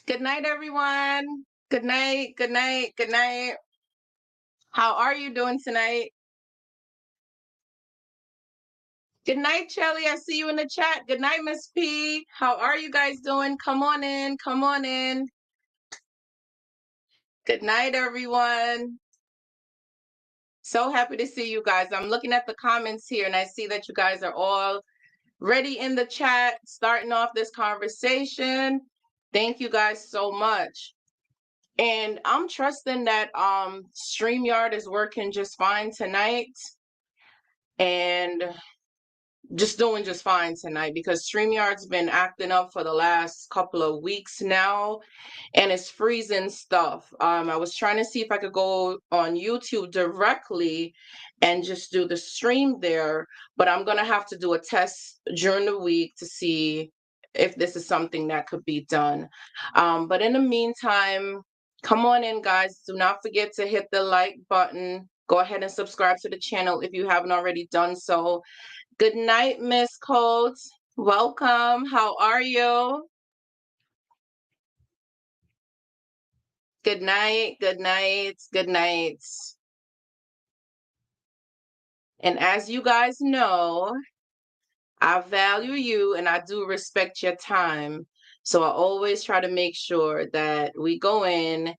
Good night, everyone. Good night, good night, good night. How are you doing tonight? Good night, Shelly. I see you in the chat. Good night, Miss P. How are you guys doing? Come on in, come on in. Good night, everyone. So happy to see you guys. I'm looking at the comments here and I see that you guys are all ready in the chat, starting off this conversation. Thank you guys so much. And I'm trusting that StreamYard is working just fine tonight and just doing just fine tonight because StreamYard's been acting up for the last couple of weeks now and it's freezing stuff. I was trying to see if I could go on YouTube directly and just do the stream there, but I'm gonna have to do a test during the week to see if this is something that could be done. But in the meantime, come on in, guys. Do not forget to hit the like button. Go ahead and subscribe to the channel if you haven't already done so. Good night, Miss Coates. Welcome. How are you? Good night, good night, good night. And as you guys know, I value you and I do respect your time. So I always try to make sure that we go in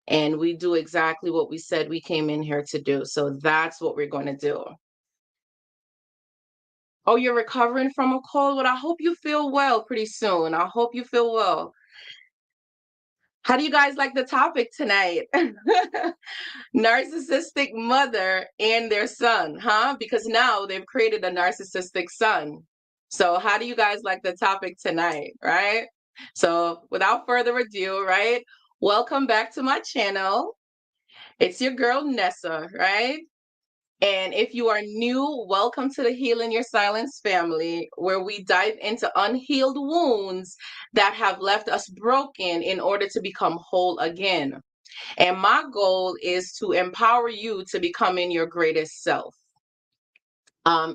and we do exactly what we said we came in here to do. So that's what we're going to do. Oh, you're recovering from a cold? Well, I hope you feel well pretty soon. I hope you feel well. How do you guys like the topic tonight? Narcissistic mother and their son, huh? Because now they've created a narcissistic son. So, how do you guys like the topic tonight, right? So, without further ado, right? Welcome back to my channel. It's your girl Nessa, right? And if you are new, welcome to the Healing Your Silence family, where we dive into unhealed wounds that have left us broken in order to become whole again. And my goal is to empower you to becoming your greatest self.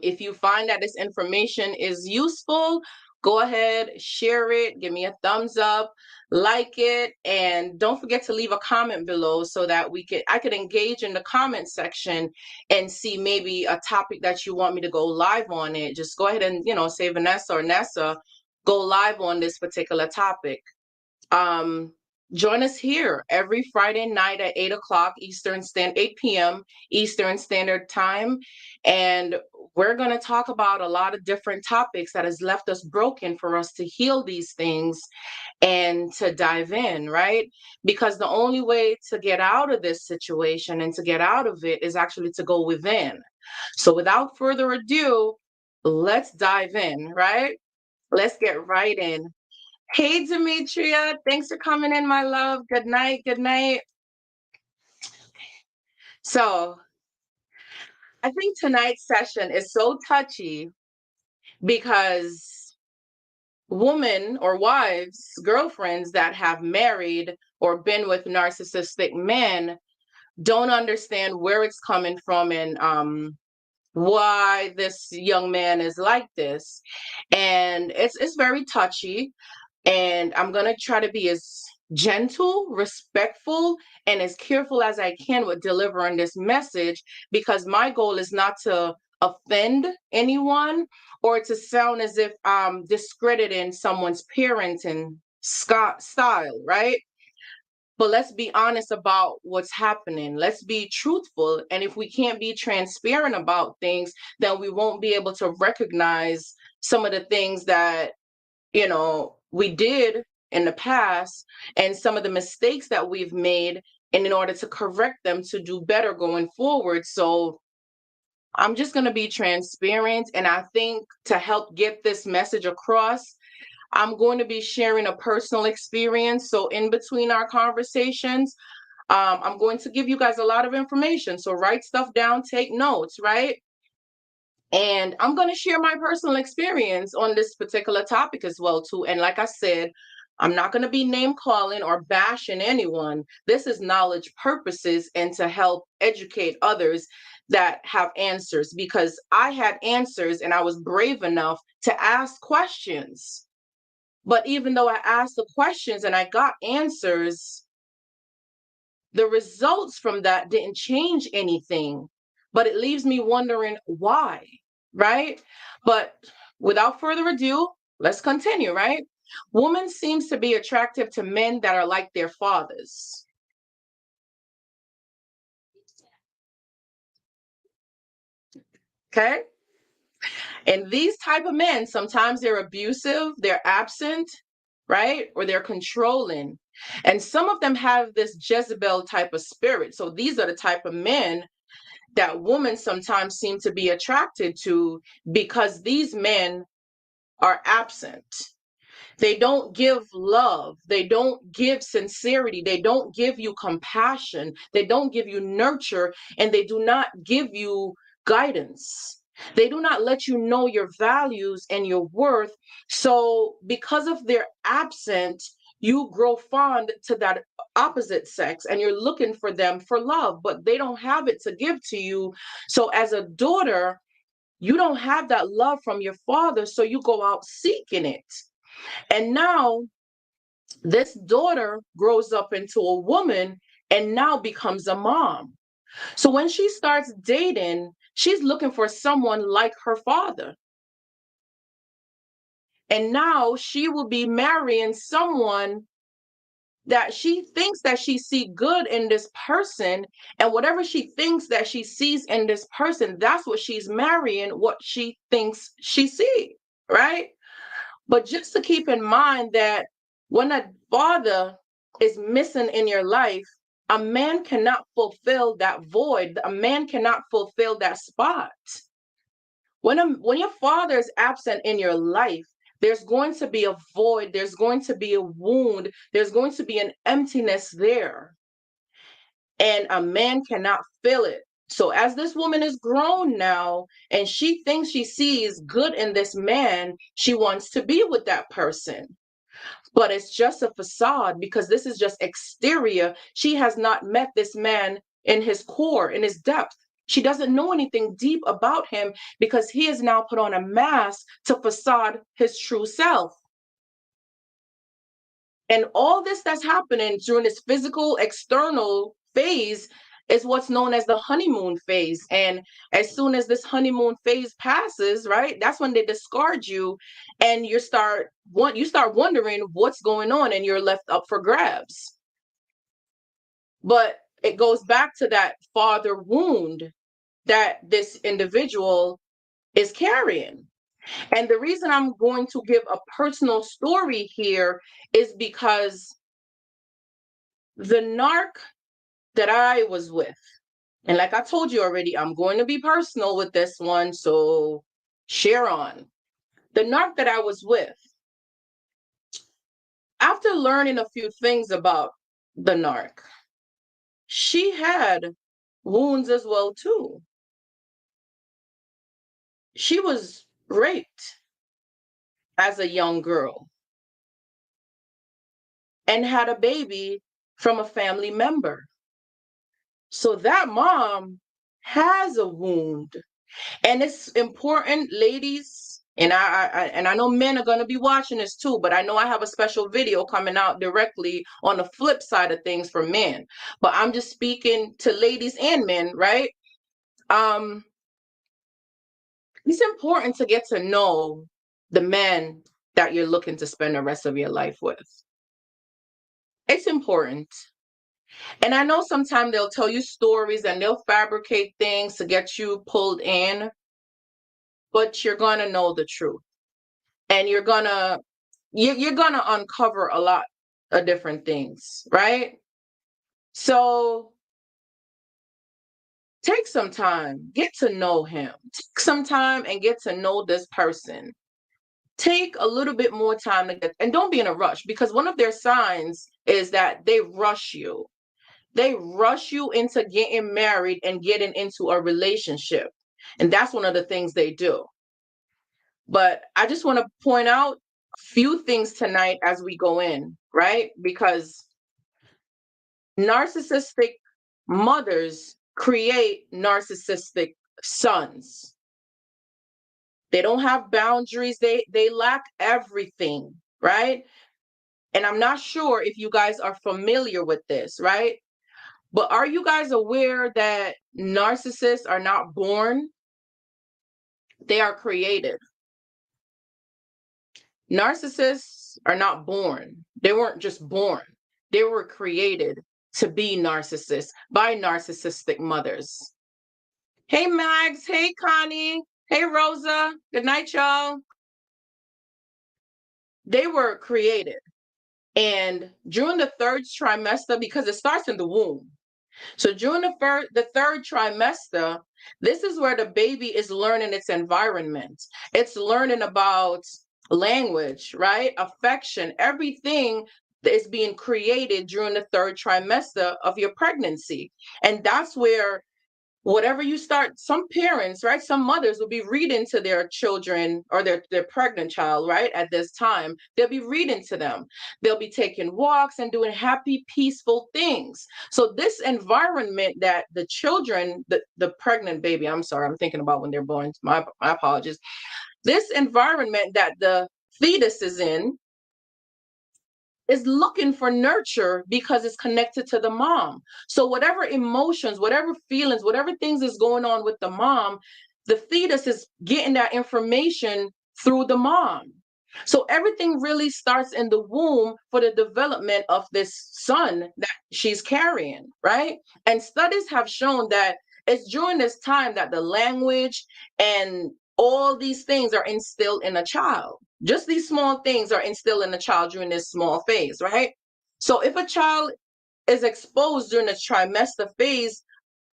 If you find that this information is useful, go ahead, share it, give me a thumbs up, like it, and don't forget to leave a comment below so that I could engage in the comment section and see maybe a topic that you want me to go live on it. Just go ahead and say Vanessa or Nessa, go live on this particular topic. Join us here every Friday night at 8 p.m. Eastern Standard Time. And we're going to talk about a lot of different topics that has left us broken for us to heal these things and to dive in, right? Because the only way to get out of this situation and to get out of it is actually to go within. So without further ado, let's dive in, right? Let's get right in. Hey, Demetria. Thanks for coming in, my love. Good night. Good night. So, I think tonight's session is so touchy because women or wives, girlfriends that have married or been with narcissistic men don't understand where it's coming from and why this young man is like this. And it's very touchy. And I'm going to try to be as gentle, respectful, and as careful as I can with delivering this message because my goal is not to offend anyone or to sound as if I'm discrediting someone's parenting style, right? But let's be honest about what's happening. Let's be truthful. And if we can't be transparent about things, then we won't be able to recognize some of the things that we did in the past and some of the mistakes that we've made and in order to correct them to do better going forward. So I'm just going to be transparent. And I think to help get this message across, I'm going to be sharing a personal experience. So in between our conversations, I'm going to give you guys a lot of information. So write stuff down, take notes, right? And I'm going to share my personal experience on this particular topic as well, too. And like I said, I'm not going to be name calling or bashing anyone. This is knowledge purposes and to help educate others that have answers because I had answers and I was brave enough to ask questions. But even though I asked the questions and I got answers, the results from that didn't change anything. But it leaves me wondering why, right? But without further ado, let's continue, right? Woman seems to be attractive to men that are like their fathers. Okay? And these type of men, sometimes they're abusive, they're absent, right? Or they're controlling. And some of them have this Jezebel type of spirit. So these are the type of men that women sometimes seem to be attracted to, because these men are absent. They don't give love. They don't give sincerity. They don't give you compassion. They don't give you nurture, and they do not give you guidance. They do not let you know your values and your worth. So because of their absence, you grow fond to that opposite sex and you're looking for them for love, but they don't have it to give to you. So as a daughter, you don't have that love from your father, so you go out seeking it. And now this daughter grows up into a woman and now becomes a mom. So when she starts dating, she's looking for someone like her father. And now she will be marrying someone that she thinks that she see good in this person, and whatever she thinks that she sees in this person, that's what she's marrying, what she thinks she see, right? But just to keep in mind that when a father is missing in your life, a man cannot fulfill that void. A man cannot fulfill that spot. When your father is absent in your life, there's going to be a void, there's going to be a wound, there's going to be an emptiness there. And a man cannot fill it. So as this woman is grown now and she thinks she sees good in this man, she wants to be with that person. But it's just a facade, because this is just exterior. She has not met this man in his core, in his depth. She doesn't know anything deep about him, because he has now put on a mask to facade his true self. And all this that's happening during this physical external phase is what's known as the honeymoon phase. And as soon as this honeymoon phase passes, right, that's when they discard you, and you start wondering what's going on, and you're left up for grabs. But it goes back to that father wound that this individual is carrying. And the reason I'm going to give a personal story here is because the narc that I was with, and like I told you already, I'm going to be personal with this one, so share on. The narc that I was with, after learning a few things about the narc, she had wounds as well too. She was raped as a young girl and had a baby from a family member. So that mom has a wound. And it's important, ladies, and I know men are going to be watching this too, but I know I have a special video coming out directly on the flip side of things for men. But I'm just speaking to ladies and men, right? Um, it's important to get to know the man that you're looking to spend the rest of your life with. It's important. And I know sometimes they'll tell you stories and they'll fabricate things to get you pulled in, but you're going to know the truth. And you're gonna uncover a lot of different things, right? So take some time, get to know him. Take some time and get to know this person. Take a little bit more time to get, and don't be in a rush, because one of their signs is that they rush you. They rush you into getting married and getting into a relationship. And that's one of the things they do. But I just want to point out a few things tonight as we go in, right? Because narcissistic mothers create narcissistic sons. They don't have boundaries. They lack everything. right? And I'm not sure if you guys are familiar with this, right? But are you guys aware that narcissists are not born? They are created. Narcissists are not born. They weren't just born. They were created to be narcissists by narcissistic mothers. Hey, Max. Hey, Connie. Hey, Rosa. Good night, y'all. They were created. And during the third trimester, because it starts in the womb. So during the third trimester, this is where the baby is learning its environment. It's learning about language, right? Affection, everything that is being created during the third trimester of your pregnancy. And that's where whatever you start, some parents, right, some mothers will be reading to their children or their pregnant child, right, at this time. They'll be reading to them. They'll be taking walks and doing happy, peaceful things. So this environment that the children, the pregnant baby, I'm sorry, I'm thinking about when they're born, my apologies. This environment that the fetus is in is looking for nurture because it's connected to the mom. So whatever emotions, whatever feelings, whatever things is going on with the mom, the fetus is getting that information through the mom. So everything really starts in the womb for the development of this son that she's carrying, right? And studies have shown that it's during this time that the language and all these things are instilled in a child. Just these small things are instilled in a child during this small phase, right? So if a child is exposed during the trimester phase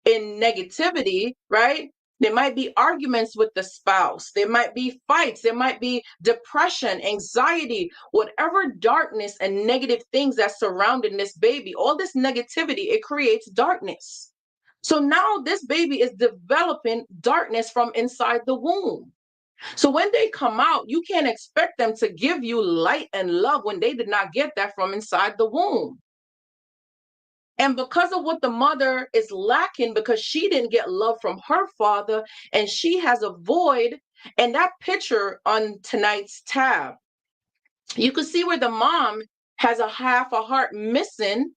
in negativity, right? There might be arguments with the spouse. There might be fights. There might be depression, anxiety, whatever darkness and negative things that surrounding this baby. All this negativity, it creates darkness. So now this baby is developing darkness from inside the womb. So when they come out, you can't expect them to give you light and love when they did not get that from inside the womb. And because of what the mother is lacking, because she didn't get love from her father, and she has a void, and that picture on tonight's tab, you can see where the mom has a half a heart missing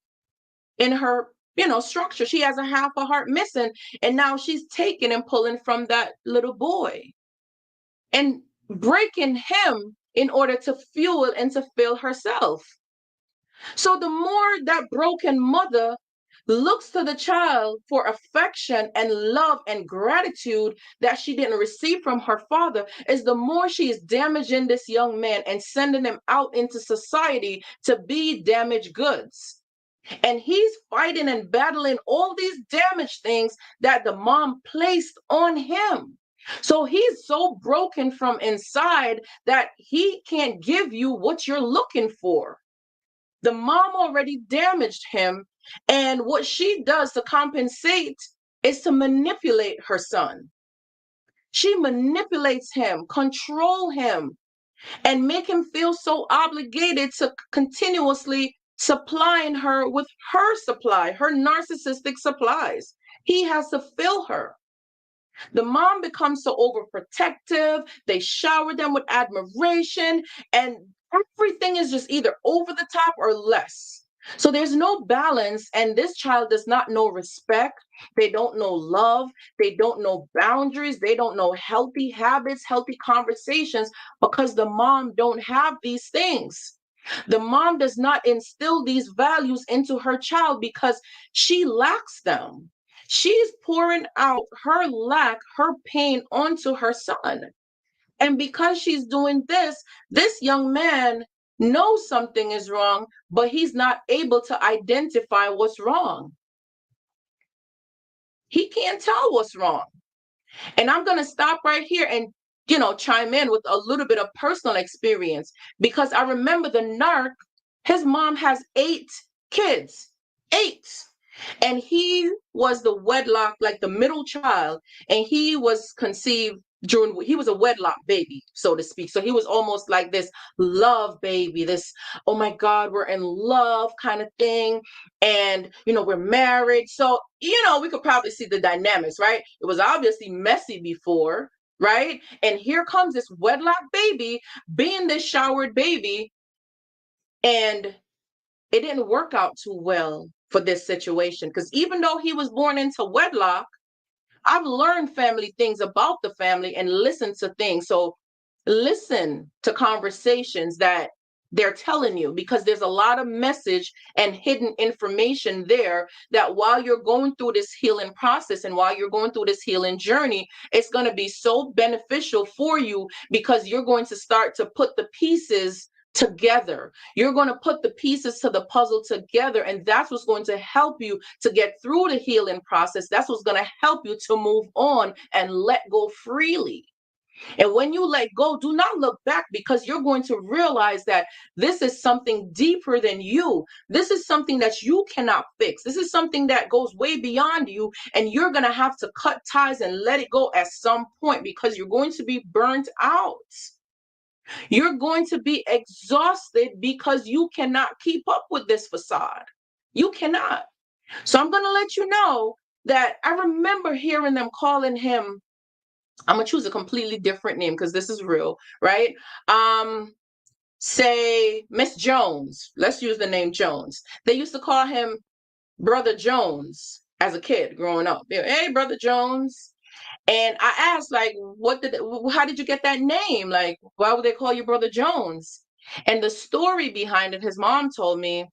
in her, structure. She has a half a heart missing, and now she's taking and pulling from that little boy and breaking him in order to fuel and to fill herself. So the more that broken mother looks to the child for affection and love and gratitude that she didn't receive from her father, is the more she is damaging this young man and sending him out into society to be damaged goods. And he's fighting and battling all these damaged things that the mom placed on him. So he's so broken from inside that he can't give you what you're looking for. The mom already damaged him. And what she does to compensate is to manipulate her son. She manipulates him, control him, and make him feel so obligated to continuously supplying her with her supply, her narcissistic supplies. He has to fill her. The mom becomes so overprotective. They shower them with admiration, and everything is just either over the top or less. So there's no balance, and this child does not know respect. They don't know love. They don't know boundaries. They don't know healthy habits, healthy conversations, because the mom don't have these things. The mom does not instill these values into her child because she lacks them. She's pouring out her lack, her pain onto her son. And because she's doing this, this young man knows something is wrong, but he's not able to identify what's wrong. He can't tell what's wrong. And I'm going to stop right here and, chime in with a little bit of personal experience, because I remember the narc, his mom has 8 kids, 8. And he was the wedlock, like the middle child, and he was conceived he was a wedlock baby, so to speak. So he was almost like this love baby, this, oh my God, we're in love kind of thing. And, we're married. So, we could probably see the dynamics, right? It was obviously messy before, right? And here comes this wedlock baby being this showered baby. And it didn't work out too well for this situation, because even though he was born into wedlock, I've learned family things about the family and listened to things. So listen to conversations that they're telling you, because there's a lot of message and hidden information there, that while you're going through this healing process and while you're going through this healing journey, it's going to be so beneficial for you, because you're going to start to put the pieces together. You're going to put the pieces to the puzzle together, and that's what's going to help you to get through the healing process. That's what's going to help you to move on and let go freely. And when you let go, do not look back, because you're going to realize that this is something deeper than you. This is something that you cannot fix. This is something that goes way beyond you. And you're going to have to cut ties and let it go at some point, because you're going to be burnt out. You're going to be exhausted, because you cannot keep up with this facade. You cannot. So I'm going to let you know that I remember hearing them calling him, I'm gonna choose a completely different name because this is real, right? Say Miss Jones. Let's use the name Jones. They used to call him Brother Jones as a kid growing up. Hey, Brother Jones. And I asked, like, how did you get that name? Like, why would they call you Brother Jones? And the story behind it, his mom told me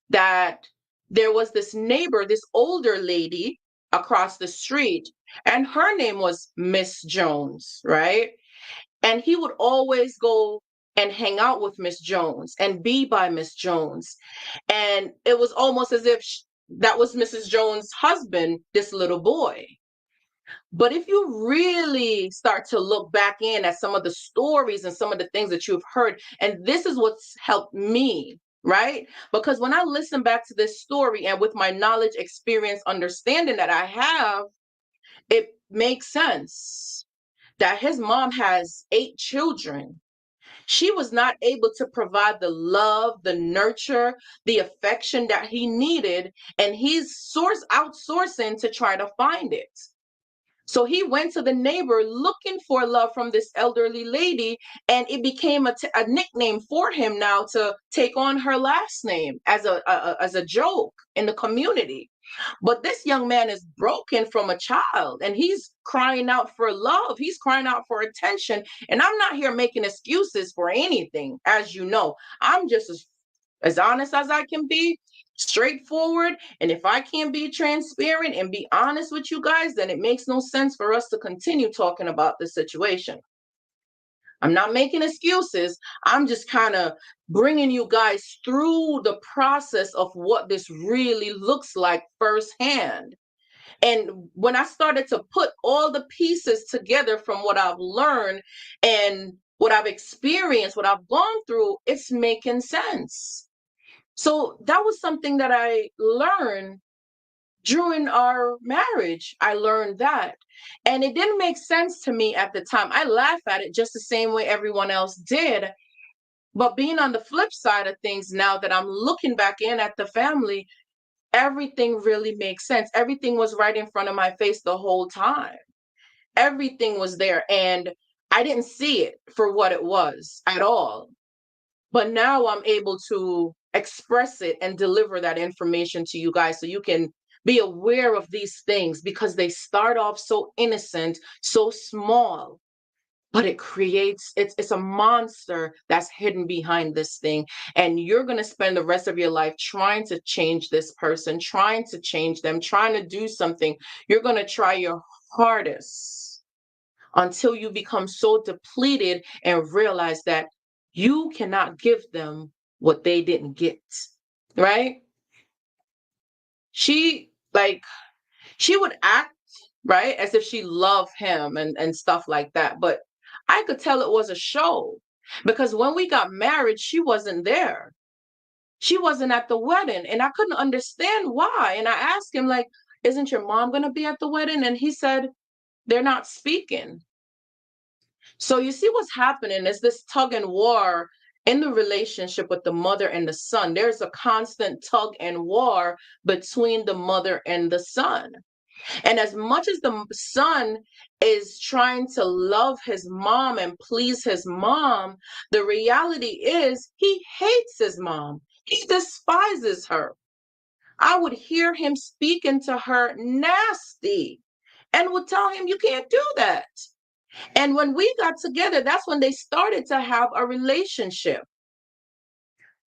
that there was this neighbor, this older lady across the street, and her name was Miss Jones, right? And he would always go and hang out with Miss Jones and be by Miss Jones. And it was almost as if that was Mrs. Jones' husband, this little boy. But if you really start to look back in at some of the stories and some of the things that you've heard, and this is what's helped me, right? Because when I listen back to this story, and with my knowledge, experience, understanding that I have, it makes sense that his mom has 8 children. She was not able to provide the love, the nurture, the affection that he needed, and he's outsourcing to try to find it. So he went to the neighbor looking for love from this elderly lady, and it became a nickname for him now to take on her last name as a joke in the community. But this young man is broken from a child, and he's crying out for love. He's crying out for attention. And I'm not here making excuses for anything, as you know. I'm just as honest as I can be, straightforward. And if I can't be transparent and be honest with you guys, then it makes no sense for us to continue talking about the situation. I'm not making excuses. I'm just kind of bringing you guys through the process of what this really looks like firsthand. And when I started to put all the pieces together from what I've learned and what I've experienced, what I've gone through, it's making sense. So that was something that I learned during our marriage. I learned that. And it didn't make sense to me at the time. I laugh at it just the same way everyone else did. But being on the flip side of things, now that I'm looking back in at the family, everything really makes sense. Everything was right in front of my face the whole time. Everything was there. And I didn't see it for what it was at all. But now I'm able to express it and deliver that information to you guys so you can be aware of these things, because they start off so innocent, so small, but it's a monster that's hidden behind this thing. And you're going to spend the rest of your life trying to change this person, trying to change them, trying to do something. You're going to try your hardest until you become so depleted and realize that you cannot give them what they didn't get, right? She like she would act, right, as if she loved him and stuff like that, but I could tell it was a show, because when we got married, she wasn't there. She wasn't at the wedding, and I couldn't understand why. And I asked him, like, isn't your mom going to be at the wedding? And he said, they're not speaking. So you see what's happening is this tug and war in the relationship with the mother and the son. There's a constant tug and war between the mother and the son. And as much as the son is trying to love his mom and please his mom, the reality is he hates his mom. He despises her. I would hear him speaking to her nasty and would tell him, you can't do that. And when we got together, that's when they started to have a relationship.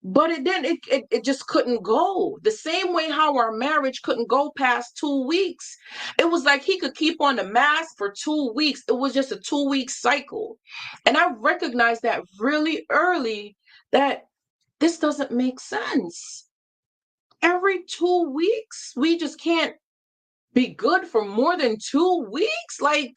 But it just couldn't go. The same way how our marriage couldn't go past 2 weeks. It was like he could keep on the mask for 2 weeks. It was just a 2 week cycle. And I recognized that really early, that this doesn't make sense. Every 2 weeks, we just can't be good for more than 2 weeks. Like,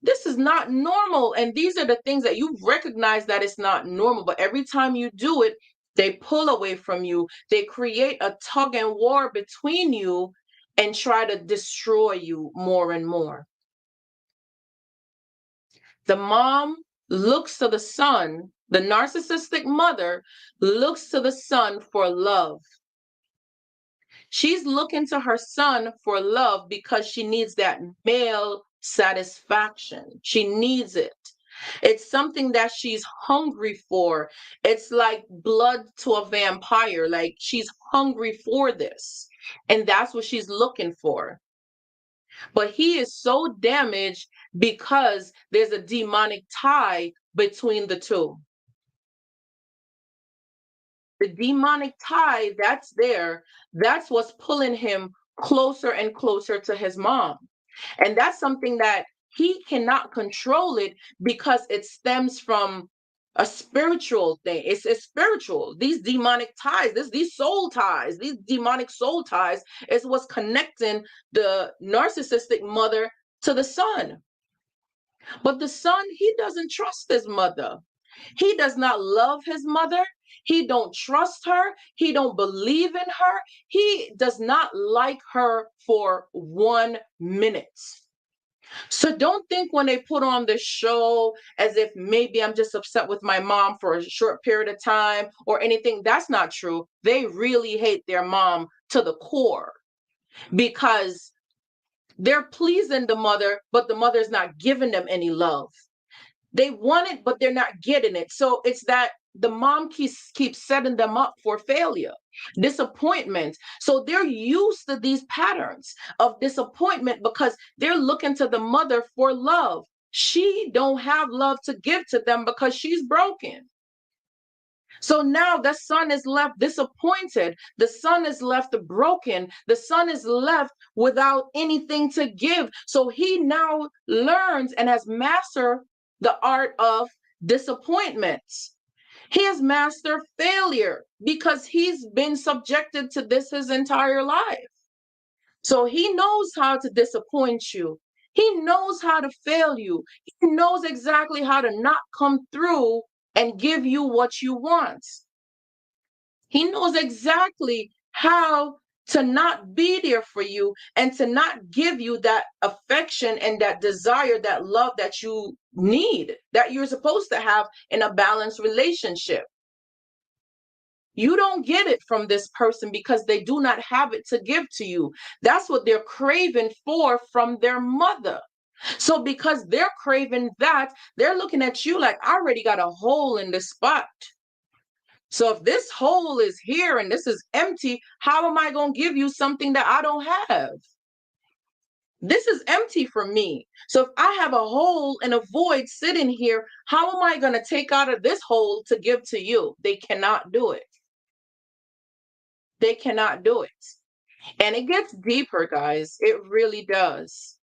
this is not normal. And these are the things that you recognize that it's not normal. But every time you do it, they pull away from you. They create a tug and war between you and try to destroy you more and more. The mom looks to the son, the narcissistic mother looks to the son for love. She's looking to her son for love because she needs that male satisfaction. She needs it. It's something that she's hungry for. It's like blood to a vampire. Like, she's hungry for this. And that's what she's looking for. But he is so damaged because there's a demonic tie between the two. The demonic tie that's there, that's what's pulling him closer and closer to his mom. And that's something that he cannot control it because it stems from a spiritual thing. It's spiritual. These demonic ties, these soul ties, these demonic soul ties is what's connecting the narcissistic mother to the son. But the son, he doesn't trust his mother. He does not love his mother. He don't trust her. He don't believe in her. He does not like her for 1 minute. So don't think when they put on this show as if maybe I'm just upset with my mom for a short period of time or anything. That's not true. They really hate their mom to the core because they're pleasing the mother, but the mother's not giving them any love. They want it, but they're not getting it. So it's that the mom keeps setting them up for failure, disappointment. So they're used to these patterns of disappointment because they're looking to the mother for love. She don't have love to give to them because she's broken. So now the son is left disappointed. The son is left broken. The son is left without anything to give. So he now learns and has mastered the art of disappointment. He has mastered failure because he's been subjected to this his entire life. So he knows how to disappoint you. He knows how to fail you. He knows exactly how to not come through and give you what you want. He knows exactly how to not be there for you and to not give you that affection and that desire, that love that you need, that you're supposed to have in a balanced relationship. You don't get it from this person because they do not have it to give to you. That's what they're craving for from their mother. So because they're craving that, they're looking at you like, I already got a hole in this spot. So if this hole is here and this is empty, how am I going to give you something that I don't have? This is empty for me. So if I have a hole and a void sitting here, how am I going to take out of this hole to give to you? They cannot do it. They cannot do it. And it gets deeper, guys. It really does.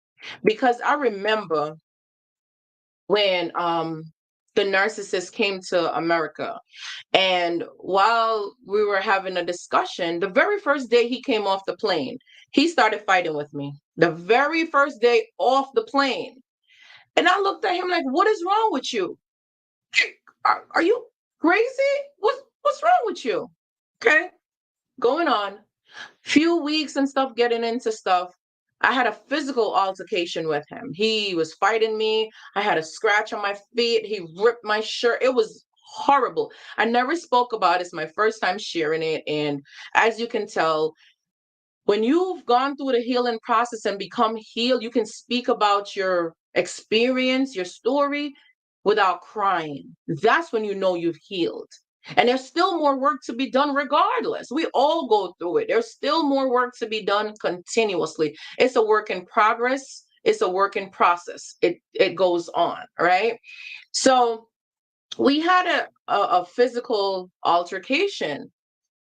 Because I remember when the narcissist came to America. And while we were having a discussion, the very first day he came off the plane, he started fighting with me. The very first day off the plane. And I looked at him like, what is wrong with you? Are you crazy? What's wrong with you? Okay. Going on. Few weeks and stuff, getting into stuff. I had a physical altercation with him. He was fighting me. I had a scratch on my feet. He ripped my shirt. It was horrible. I never spoke about it. It's my first time sharing it. And as you can tell, When you've gone through the healing process and become healed, you can speak about your experience, your story without crying. That's when you know you've healed. And there's still more work to be done regardless. We all go through it. There's still more work to be done continuously. It's a work in progress. It's a work in process. It goes on, right? So we had a physical altercation,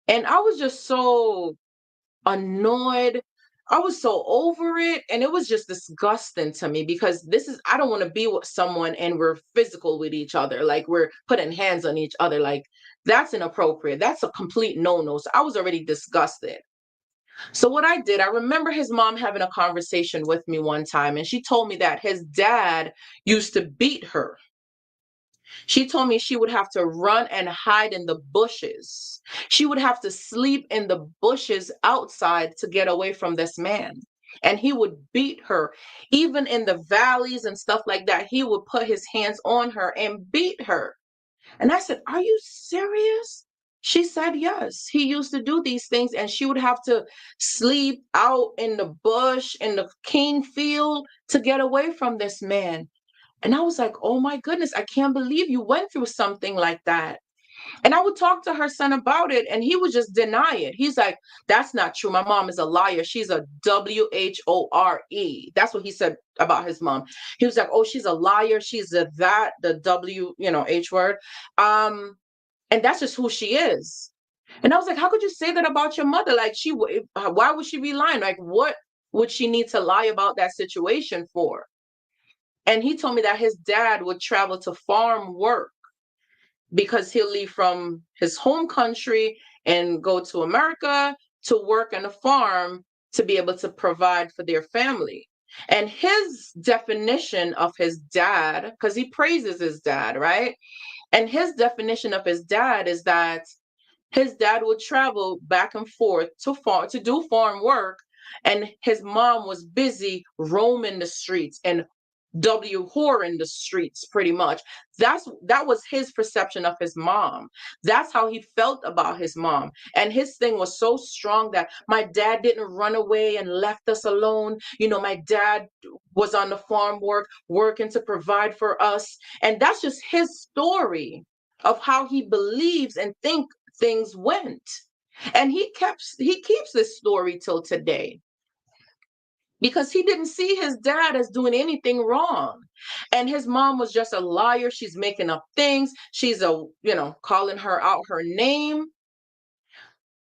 and I was just so annoyed. I was so over it, and it was just disgusting to me because I don't want to be with someone and we're physical with each other, like we're putting hands on each other. Like, that's inappropriate. That's a complete no-no. So I was already disgusted. So what I did, I remember his mom having a conversation with me one time, and she told me that his dad used to beat her. She told me she would have to run and hide in the bushes. She would have to sleep in the bushes outside to get away from this man. And he would beat her. Even in the valleys and stuff like that, he would put his hands on her and beat her. And I said, "Are you serious?" She said, "Yes. He used to do these things, and she would have to sleep out in the bush, in the cane field to get away from this man." And I was like, "Oh my goodness, I can't believe you went through something like that." And I would talk to her son about it, and he would just deny it. He's like, "That's not true. My mom is a liar. She's a WHORE." That's what he said about his mom. He was like, "Oh, she's a liar. She's a that, the W, H word. And that's just who she is." And I was like, "How could you say that about your mother? Like, why would she be lying? Like, what would she need to lie about that situation for?" And he told me that his dad would travel to farm work because he'll leave from his home country and go to America to work on a farm to be able to provide for their family. And his definition of his dad, because he praises his dad, right? And his definition of his dad is that his dad would travel back and forth to do farm work, and his mom was busy roaming the streets and whore in the streets, pretty much. That was his perception of his mom. That's how he felt about his mom. And his thing was so strong that my dad didn't run away and left us alone. My dad was on the farm working to provide for us. And that's just his story of how he believes and think things went. And he keeps this story till today, because he didn't see his dad as doing anything wrong. And his mom was just a liar. She's making up things. She's calling her out her name.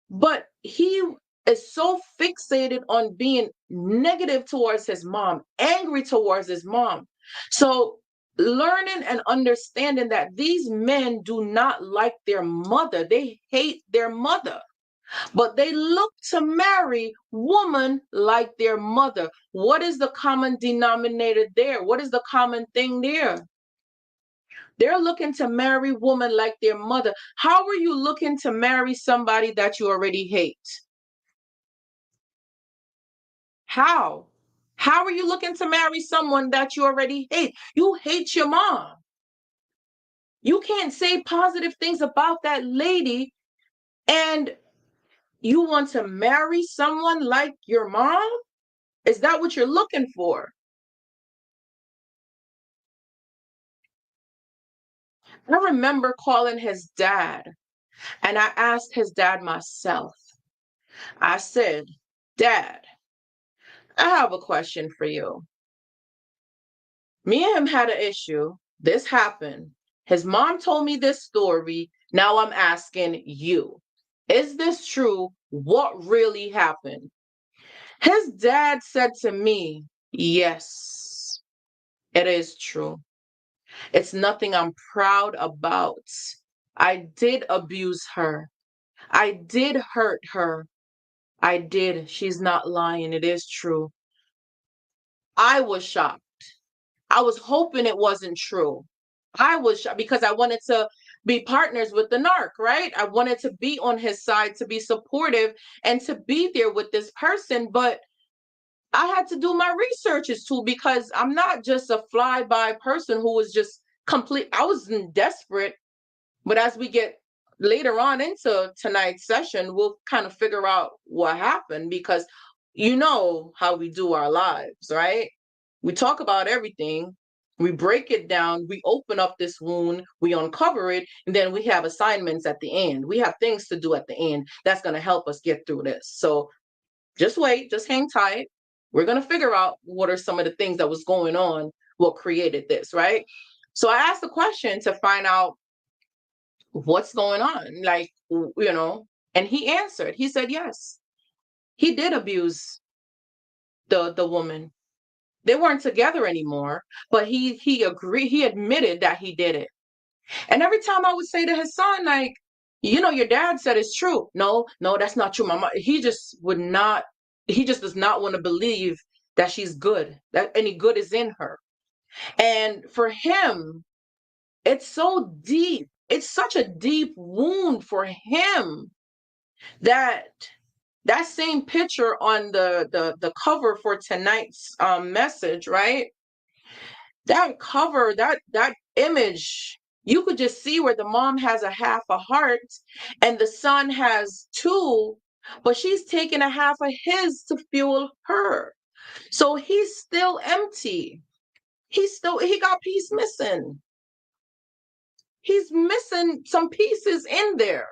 But he is so fixated on being negative towards his mom, angry towards his mom. So learning and understanding that these men do not like their mother, they hate their mother, but they look to marry woman like their mother. What is the common denominator there? What is the common thing there? They're looking to marry woman like their mother. How are you looking to marry somebody that you already hate? How? How are you looking to marry someone that you already hate? You hate your mom. You can't say positive things about that lady, and you want to marry someone like your mom? Is that what you're looking for? I remember calling his dad, and I asked his dad myself. I said, "Dad, I have a question for you. Me and him had an issue. This happened. His mom told me this story. Now I'm asking you, is this true? What really happened?" His dad said to me, "Yes, it is true. It's nothing I'm proud about. I did abuse her. I did hurt her. I did. She's not lying. It is true." I was shocked. I was hoping it wasn't true. I was shocked because I wanted to be partners with the narc, right? I wanted to be on his side, to be supportive, and to be there with this person. But I had to do my researches too, because I'm not just a fly-by person who was just complete. I was desperate. But as we get later on into tonight's session, we'll kind of figure out what happened, because you know how we do our lives, right? We talk about everything, we break it down, we open up this wound, we uncover it, and then we have assignments at the end. We have things to do at the end that's going to help us get through this. So just wait, just hang tight. We're going to figure out what are some of the things that was going on, what created this, right? So I asked the question to find out what's going on, like, and he answered. He said, yes, he did abuse the woman. They weren't together anymore, but he admitted that he did it. And every time I would say to his son, like, your dad said it's true. No, that's not true, mama. He just does not want to believe that she's good, that any good is in her. And for him, it's so deep. It's such a deep wound for him that same picture on the cover for tonight's message, right? That cover, that image, you could just see where the mom has a half a heart and the son has two, but she's taking a half of his to fuel her. So he's still empty. He got piece missing. He's missing some pieces in there.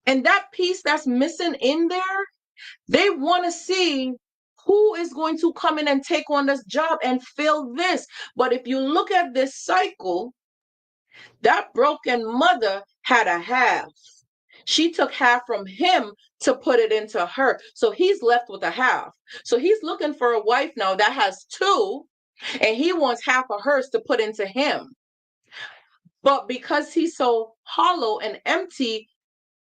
And that piece that's missing in there, they want to see who is going to come in and take on this job and fill this. But if you look at this cycle, that broken mother had a half. She took half from him to put it into her. So he's left with a half. So he's looking for a wife now that has two, and he wants half of hers to put into him. But because he's so hollow and empty,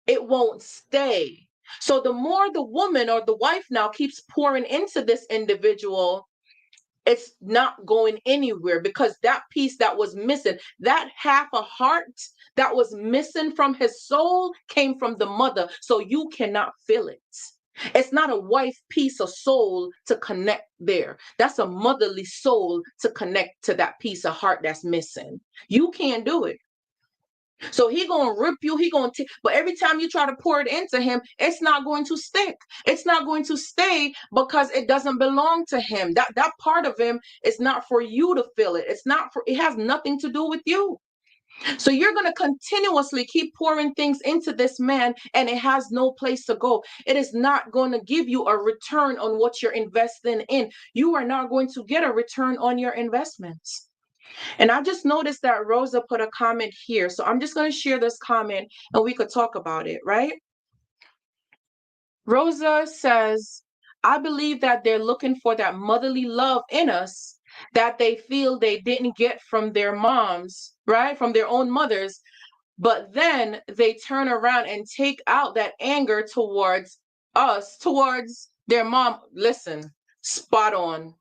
it won't stay. So the more the woman or the wife now keeps pouring into this individual, it's not going anywhere, because that piece that was missing, that half a heart that was missing from his soul, came from the mother. So you cannot feel it. It's not a wife piece of soul to connect there. That's a motherly soul to connect to that piece of heart that's missing. You can't do it. So he gonna rip you, but every time you try to pour it into him, it's not going to stick. It's not going to stay, because it doesn't belong to him. That part of him is not for you to fill it. It has nothing to do with you. So you're going to continuously keep pouring things into this man, and it has no place to go. It is not going to give you a return on what you're investing in. You are not going to get a return on your investments. And I just noticed that Rosa put a comment here. So I'm just going to share this comment and we could talk about it, right? Rosa says, I believe that they're looking for that motherly love in us that they feel they didn't get from their moms, right? From their own mothers. But then they turn around and take out that anger towards us, towards their mom. Listen, spot on.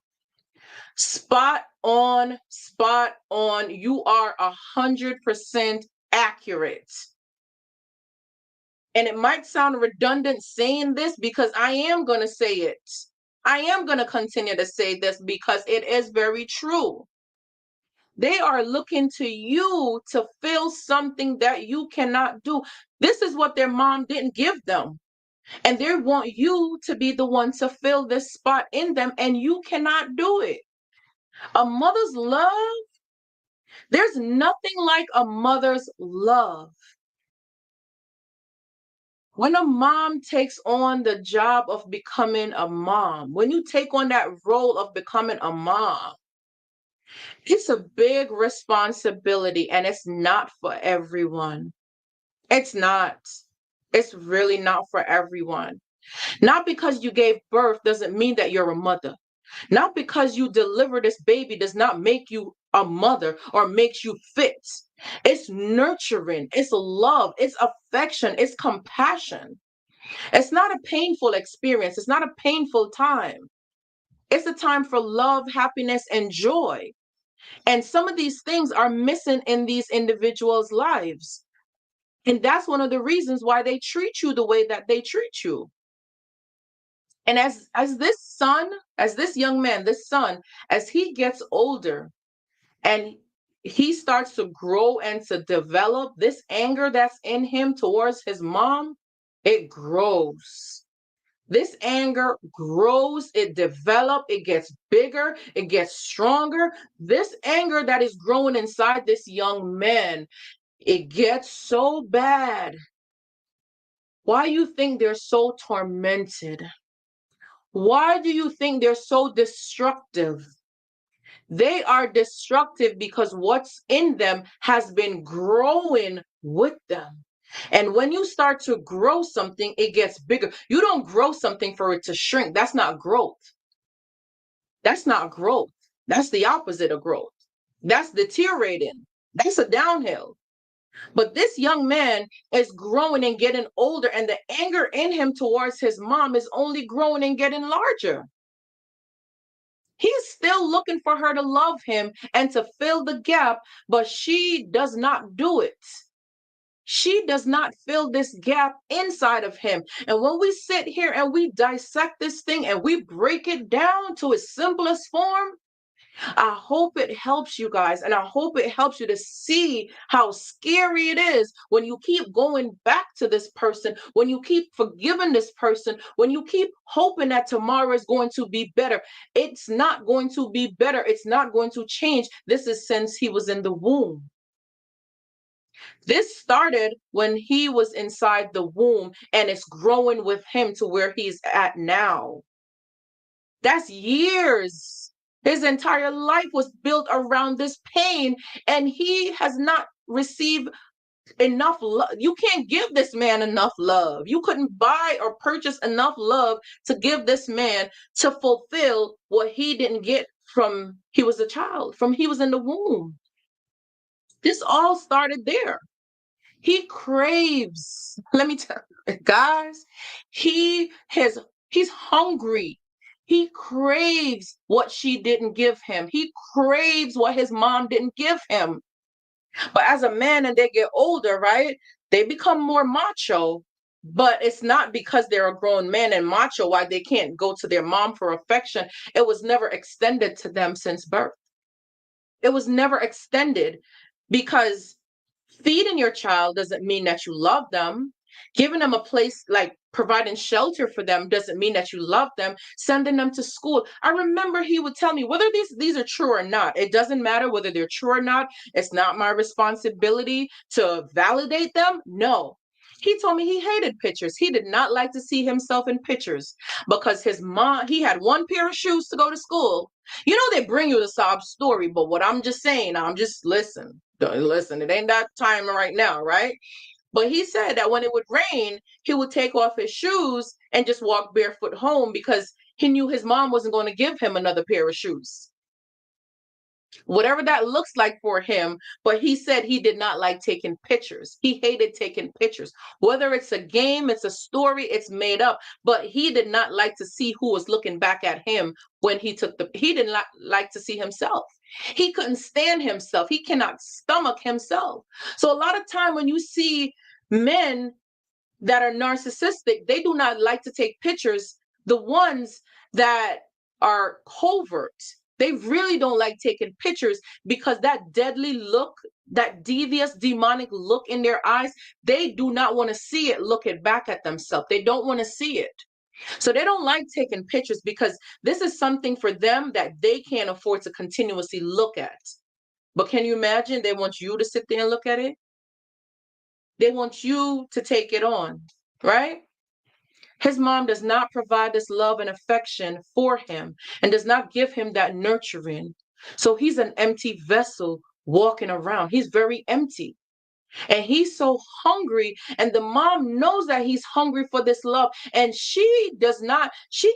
Spot on, spot on. You are 100% accurate. And it might sound redundant saying this, because I am going to say it. I am going to continue to say this because it is very true. They are looking to you to fill something that you cannot do. This is what their mom didn't give them. And they want you to be the one to fill this spot in them, and you cannot do it. A mother's love, there's nothing like a mother's love. When a mom takes on the job of becoming a mom, when you take on that role of becoming a mom, it's a big responsibility, and it's not for everyone. It's not. It's really not for everyone. Not because you gave birth doesn't mean that you're a mother. Not because you deliver this baby does not make you a mother or makes you fit. It's nurturing, it's love, it's affection, it's compassion. It's not a painful experience. It's not a painful time. It's a time for love, happiness, and joy. And some of these things are missing in these individuals' lives. And that's one of the reasons why they treat you the way that they treat you. And as this young man, this son, as he gets older and he starts to grow and to develop, this anger that's in him towards his mom, it grows. This anger grows, it develops, it gets bigger, it gets stronger. This anger that is growing inside this young man, it gets so bad. Why you think they're so tormented? Why do you think they're so destructive? They are destructive because what's in them has been growing with them. And when you start to grow something, it gets bigger. You don't grow something for it to shrink. That's not growth. That's not growth. That's the opposite of growth. That's deteriorating. That's a downhill. But this young man is growing and getting older, and the anger in him towards his mom is only growing and getting larger. He's still looking for her to love him and to fill the gap, but she does not do it. She does not fill this gap inside of him. And when we sit here and we dissect this thing and we break it down to its simplest form, I hope it helps you guys. And I hope it helps you to see how scary it is when you keep going back to this person, when you keep forgiving this person, when you keep hoping that tomorrow is going to be better. It's not going to be better. It's not going to change. This is since he was in the womb. This started when he was inside the womb, and it's growing with him to where he's at now. That's years. His entire life was built around this pain, and he has not received enough love. You can't give this man enough love. You couldn't buy or purchase enough love to give this man to fulfill what he didn't get from he was a child, from he was in the womb. This all started there. He craves, let me tell you, guys, he's hungry. He craves what she didn't give him. He craves what his mom didn't give him. But as a man and they get older, right, they become more macho. But it's not because they're a grown man and macho why they can't go to their mom for affection. It was never extended to them since birth. It was never extended because feeding your child doesn't mean that you love them. Giving them a place, like providing shelter for them, doesn't mean that you love them. Sending them to school. I remember he would tell me whether these are true or not. It doesn't matter whether they're true or not. It's not my responsibility to validate them. No. He told me he hated pictures. He did not like to see himself in pictures because his mom, he had one pair of shoes to go to school. You know, they bring you the sob story, but what I'm just saying, I'm just listen, it ain't that time right now, right? But he said that when it would rain, he would take off his shoes and just walk barefoot home because he knew his mom wasn't going to give him another pair of shoes. Whatever that looks like for him, but he said he did not like taking pictures. He hated taking pictures. Whether it's a game, it's a story, it's made up, but he did not like to see who was looking back at him when he did not like to see himself. He couldn't stand himself. He cannot stomach himself. So a lot of time when you see men that are narcissistic, they do not like to take pictures. The ones that are covert, they really don't like taking pictures because that deadly look, that devious, demonic look in their eyes, they do not want to see it looking back at themselves. They don't want to see it. So they don't like taking pictures because this is something for them that they can't afford to continuously look at. But can you imagine they want you to sit there and look at it? They want you to take it on, right? His mom does not provide this love and affection for him and does not give him that nurturing. So he's an empty vessel walking around. He's very empty. And he's so hungry, and the mom knows that he's hungry for this love, and she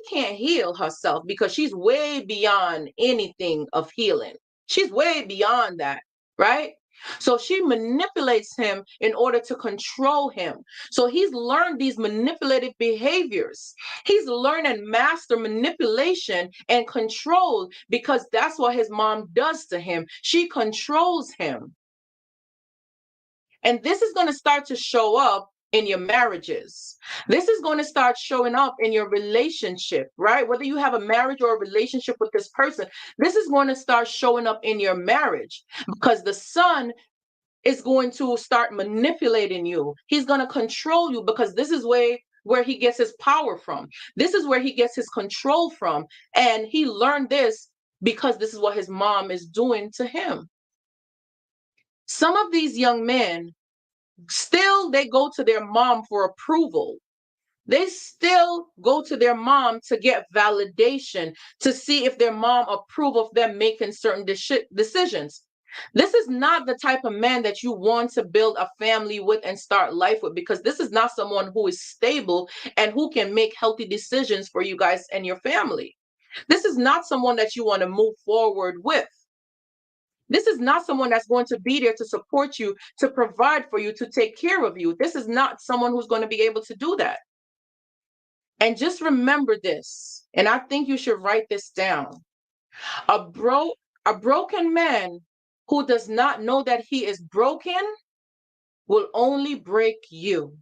can't heal herself because she's way beyond anything of healing. She's way beyond that, right? So she manipulates him in order to control him. So he's learned these manipulative behaviors. He's learned and master manipulation and control because that's what his mom does to him. She controls him. And this is going to start to show up in your marriages. This is going to start showing up in your relationship, right? Whether you have a marriage or a relationship with this person, this is going to start showing up in your marriage because the son is going to start manipulating you. He's going to control you because this is where he gets his power from. This is where he gets his control from. And he learned this because this is what his mom is doing to him. Some of these young men still they go to their mom for approval. They still go to their mom to get validation, to see if their mom approve of them making certain decisions. This is not the type of man that you want to build a family with and start life with, because this is not someone who is stable and who can make healthy decisions for you guys and your family. This is not someone that you want to move forward with. This is not someone that's going to be there to support you, to provide for you, to take care of you. This is not someone who's going to be able to do that. And just remember this, and I think you should write this down. A broken man who does not know that he is broken will only break you.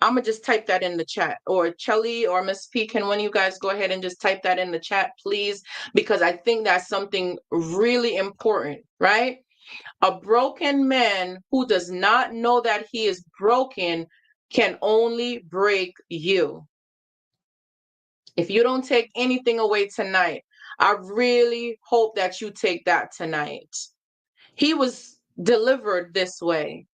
I'm going to just type that in the chat. Or Chelly or Miss P, can one of you guys go ahead and just type that in the chat, please? Because I think that's something really important, right? A broken man who does not know that he is broken can only break you. If you don't take anything away tonight, I really hope that you take that tonight. He was delivered this way.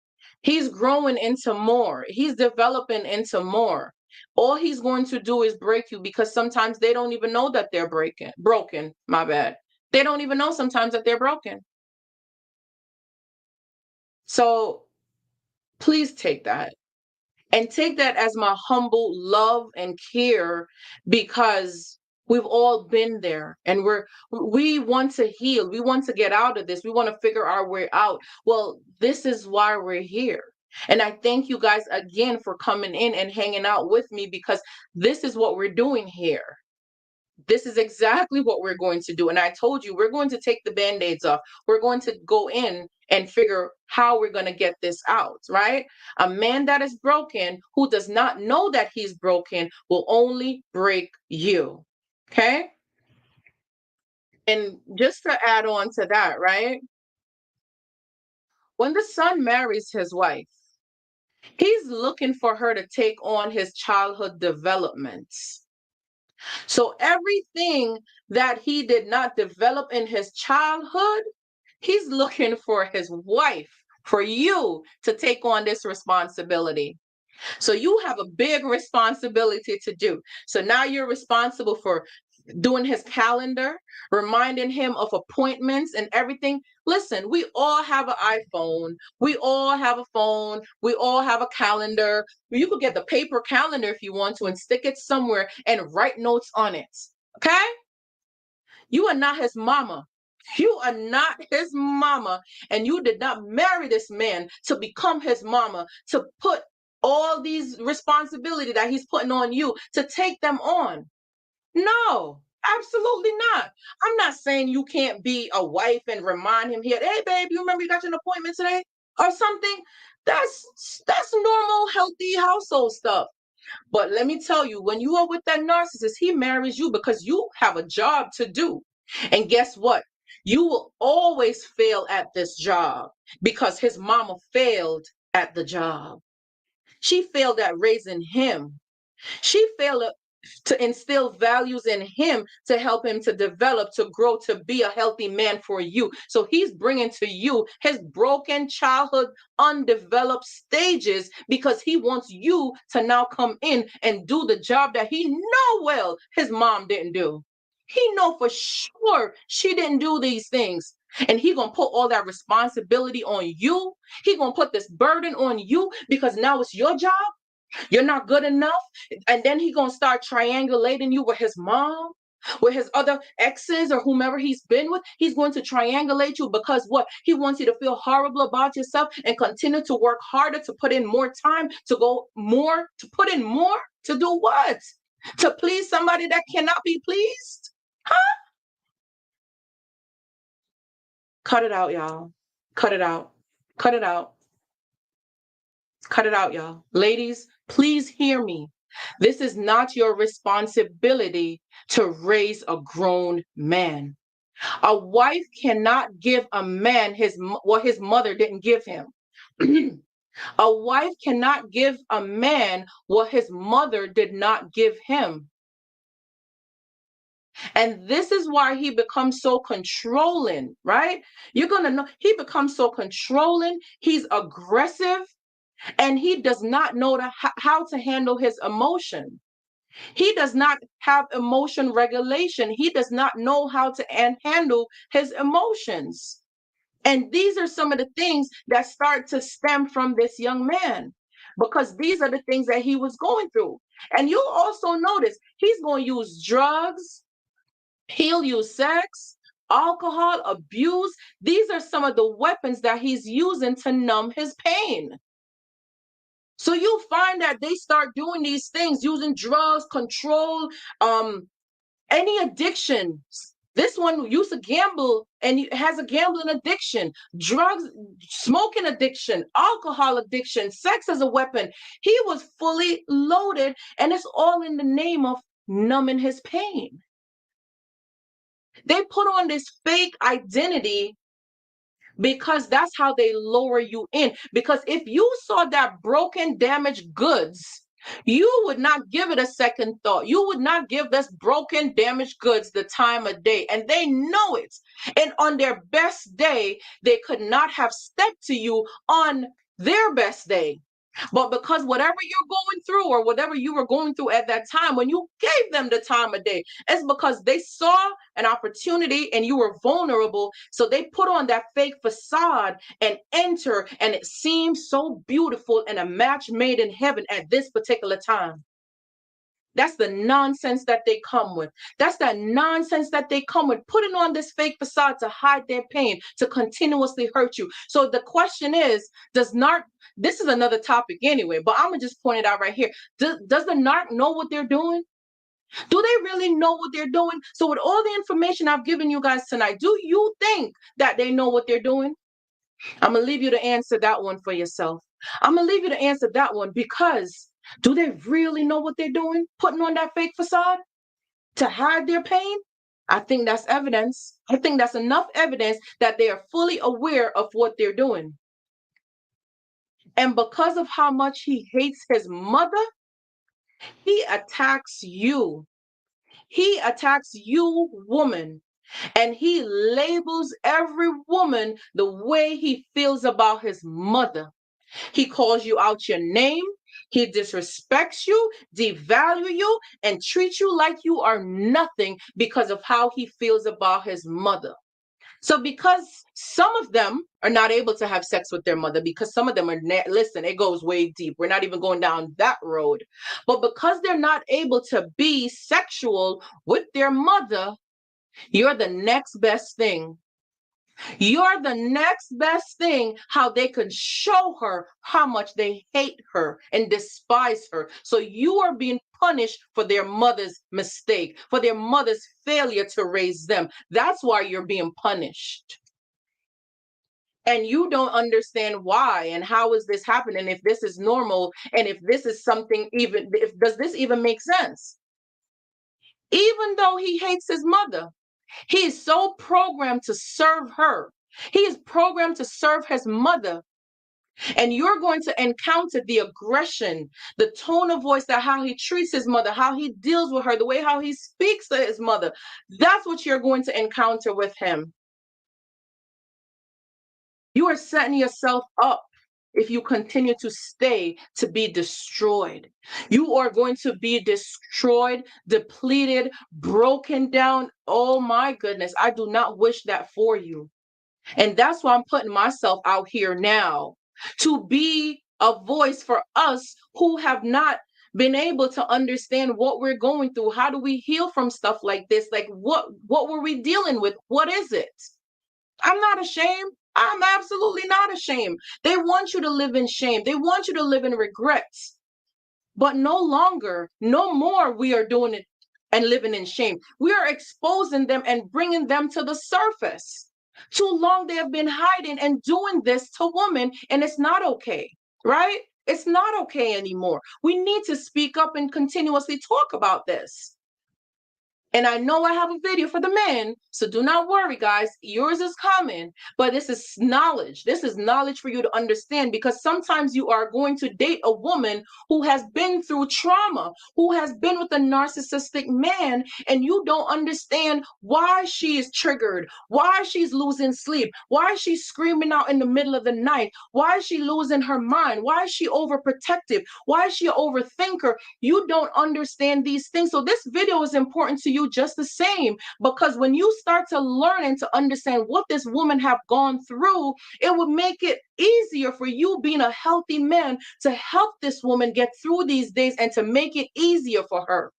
He's growing into more. He's developing into more. All he's going to do is break you, because sometimes they don't even know that they're broken. My bad. They don't even know sometimes that they're broken. So please take that. And take that as my humble love and care, because we've all been there and we want to heal. We want to get out of this. We want to figure our way out. Well, this is why we're here. And I thank you guys again for coming in and hanging out with me, because this is what we're doing here. This is exactly what we're going to do. And I told you, we're going to take the band-aids off. We're going to go in and figure how we're going to get this out, right? A man that is broken, who does not know that he's broken, will only break you. Okay? And just to add on to that, right? When the son marries his wife, he's looking for her to take on his childhood developments. So everything that he did not develop in his childhood, he's looking for his wife, for you to take on this responsibility. So you have a big responsibility to do. So now you're responsible for doing his calendar, reminding him of appointments and everything. Listen, we all have an iPhone. We all have a phone. We all have a calendar. You could get the paper calendar if you want to and stick it somewhere and write notes on it. Okay? You are not his mama. You are not his mama. And you did not marry this man to become his mama, to put all these responsibility that he's putting on you, to take them on. No, absolutely not. I'm not saying you can't be a wife and remind him here, hey babe, you remember you got an appointment today or something? That's normal, healthy household stuff. But let me tell you, when you are with that narcissist, he marries you because you have a job to do. And guess what? You will always fail at this job because his mama failed at the job. She failed at raising him. She failed to instill values in him, to help him to develop, to grow, to be a healthy man for you. So he's bringing to you his broken childhood, undeveloped stages, because he wants you to now come in and do the job that he know well his mom didn't do. He know for sure she didn't do these things. And he gonna put all that responsibility on you. He gonna put this burden on you because now it's your job. You're not good enough. And then he gonna start triangulating you with his mom, with his other exes or whomever he's been with. He's going to triangulate you because what? He wants you to feel horrible about yourself and continue to work harder, to put in more time, to go more, to put in more, to do what? To please somebody that cannot be pleased? Huh? Cut it out, y'all. Cut it out. Cut it out. Cut it out, y'all. Ladies, please hear me. This is not your responsibility to raise a grown man. A wife cannot give a man what his mother didn't give him. A wife cannot give a man what his mother did not give him. And this is why he becomes so controlling, right? You're going to know he becomes so controlling. He's aggressive and he does not know how to handle his emotion. He does not have emotion regulation. He does not know how to handle his emotions. And these are some of the things that start to stem from this young man, because these are the things that he was going through. And you'll also notice he's going to use drugs, he'll use sex, alcohol, abuse. These are some of the weapons that he's using to numb his pain. So you'll find that they start doing these things, using drugs, control, any addiction. This one used to gamble and has a gambling addiction, drugs, smoking addiction, alcohol addiction, sex as a weapon. He was fully loaded, and it's all in the name of numbing his pain. They put on this fake identity because that's how they lower you in. Because if you saw that broken, damaged goods, you would not give it a second thought. You would not give this broken, damaged goods the time of day. And they know it. And on their best day, they could not have stepped to you on their best day. But because whatever you're going through or whatever you were going through at that time, when you gave them the time of day, it's because they saw an opportunity and you were vulnerable. So they put on that fake facade and enter, and it seems so beautiful and a match made in heaven at this particular time. That's the nonsense that they come with. That's that nonsense that they come with, putting on this fake facade to hide their pain, to continuously hurt you. So the question is, this is another topic anyway, but I'm going to just point it out right here. Does the narc know what they're doing? Do they really know what they're doing? So with all the information I've given you guys tonight, do you think that they know what they're doing? I'm going to leave you to answer that one for yourself. I'm going to leave you to answer that one, because do they really know what they're doing? Putting on that fake facade to hide their pain? I think that's evidence. I think that's enough evidence that they are fully aware of what they're doing. And because of how much he hates his mother, he attacks you. He attacks you, woman. And he labels every woman the way he feels about his mother. He calls you out your name. He disrespects you, devalue you, and treats you like you are nothing because of how he feels about his mother. So because some of them are not able to have sex with their mother, because some of them are, listen, it goes way deep. We're not even going down that road. But because they're not able to be sexual with their mother, you're the next best thing. You're the next best thing, how they can show her how much they hate her and despise her. So you are being punished for their mother's mistake, for their mother's failure to raise them. That's why you're being punished. And you don't understand why and how is this happening, if this is normal, and if this is something, even if does this even make sense? Even though he hates his mother, he is so programmed to serve her. He is programmed to serve his mother. And you're going to encounter the aggression, the tone of voice, that how he treats his mother, how he deals with her, the way how he speaks to his mother. That's what you're going to encounter with him. You are setting yourself up if you continue to stay to be destroyed. You are going to be destroyed, depleted, broken down. Oh my goodness, I do not wish that for you. And that's why I'm putting myself out here now, to be a voice for us who have not been able to understand what we're going through. How do we heal from stuff like this? Like what were we dealing with? What is it? I'm not ashamed. I'm absolutely not ashamed. They want you to live in shame. They want you to live in regrets. But no longer, no more we are doing it and living in shame. We are exposing them and bringing them to the surface. Too long they have been hiding and doing this to women, and it's not okay, right? It's not okay anymore. We need to speak up and continuously talk about this. And I know I have a video for the men, so do not worry, guys. Yours is coming, but this is knowledge. This is knowledge for you to understand, because sometimes you are going to date a woman who has been through trauma, who has been with a narcissistic man, and you don't understand why she is triggered, why she's losing sleep, why she's screaming out in the middle of the night, why is she losing her mind, why is she overprotective, why is she an overthinker. You don't understand these things. So this video is important to you just the same, because when you start to learn and to understand what this woman have gone through, it would make it easier for you, being a healthy man, to help this woman get through these days and to make it easier for her.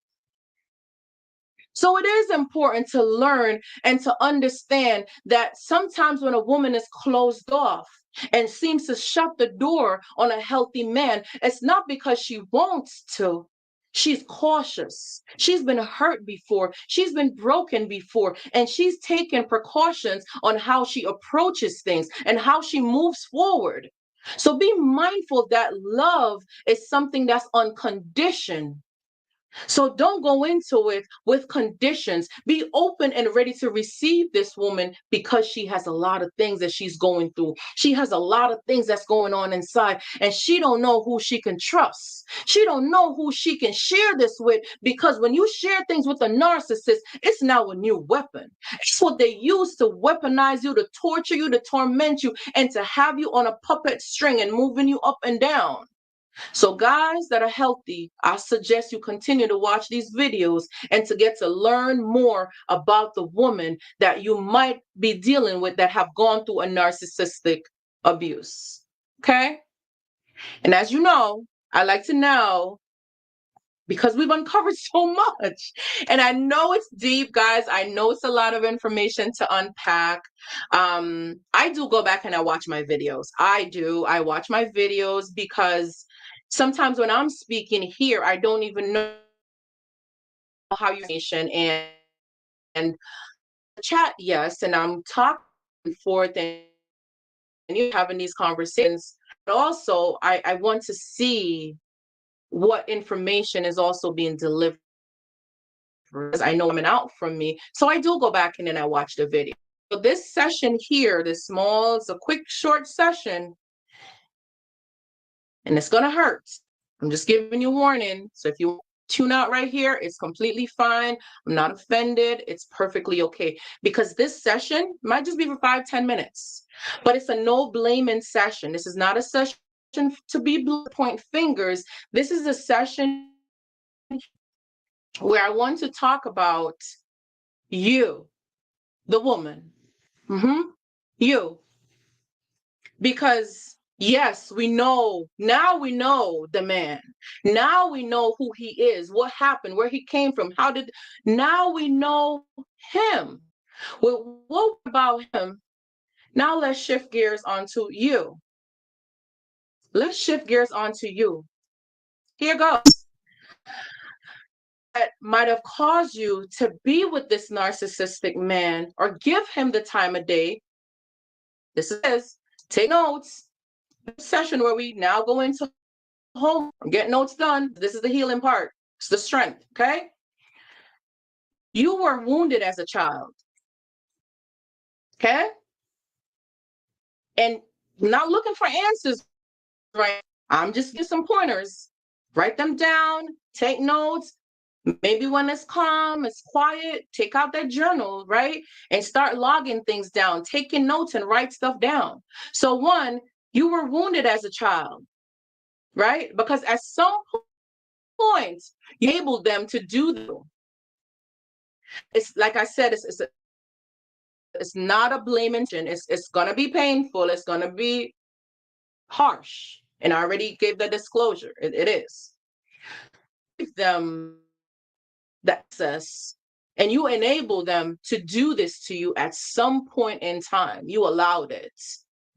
So it is important to learn and to understand that sometimes when a woman is closed off and seems to shut the door on a healthy man, it's not because she wants to. She's cautious. She's been hurt before. She's been broken before. And she's taken precautions on how she approaches things and how she moves forward. So be mindful that love is something that's unconditioned. So don't go into it with conditions. Be open and ready to receive this woman, because she has a lot of things that she's going through. She has a lot of things that's going on inside, and she don't know who she can trust. She don't know who she can share this with, because when you share things with a narcissist, it's now a new weapon. It's what they use to weaponize you, to torture you, to torment you, and to have you on a puppet string and moving you up and down. So guys that are healthy, I suggest you continue to watch these videos and to get to learn more about the woman that you might be dealing with that have gone through a narcissistic abuse. Okay? And as you know, I like to know, because we've uncovered so much. And I know it's deep, guys. I know it's a lot of information to unpack. I do go back and I watch my videos. I do. I watch my videos because sometimes when I'm speaking here, I don't even know how you and chat, yes, and I'm talking forth and you're having these conversations. But also I want to see what information is also being delivered, because I know coming out from me. So I do go back and then I watch the video. So this session here, this small, it's a quick, short session, and it's gonna hurt. I'm just giving you a warning. So if you tune out right here, it's completely fine. I'm not offended. It's perfectly okay, because this session might just be for 5-10 minutes, but it's a no blaming session. This is not a session to be point fingers. This is a session where I want to talk about you, the woman. You. Because yes, we know, now we know the man. Now we know who he is, what happened, where he came from, now we know him. Well, what about him? Now let's shift gears onto you. Let's shift gears onto you. Here goes. That might have caused you to be with this narcissistic man or give him the time of day. This is, take notes. Session where we now go into home, get notes done. This is the healing part. It's the strength, okay? You were wounded as a child, okay? And not looking for answers, right? I'm just giving some pointers. Write them down, take notes. Maybe when it's calm, it's quiet, take out that journal, right? And start logging things down, taking notes and write stuff down. So one, you were wounded as a child, right? Because at some point, you enabled them to do them. It's like I said, it's not a blame engine. It's gonna be painful. It's gonna be harsh. And I already gave the disclosure. It is. Give them the access, and you enable them to do this to you at some point in time. You allowed it.